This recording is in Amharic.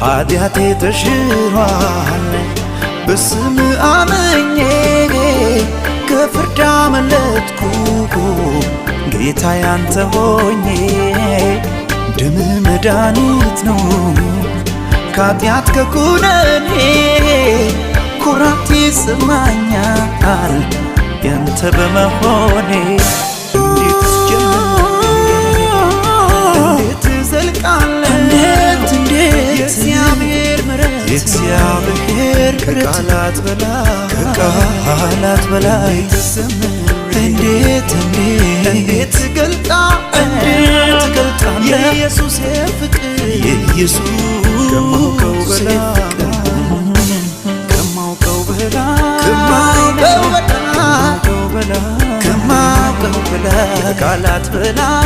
ኃጢአቴ ተሽሯል በስም አምኜ ከፍርድ አመለጥኩ ጌታ ያንተ ሆኜ ደም መድኃኒት ነው ከኃጢአት ከኩነኔ ኩራት ይሰማኛል ያንተ በመሆኔ እንዴት ዘልቃለሁ የእግዚአብሔር ምሕረት ከቃላት በላይ እንዴት ገልጣለሁ የኢየሱስ ፍቅር ከማውቀው በላይ ከቃላት በላይ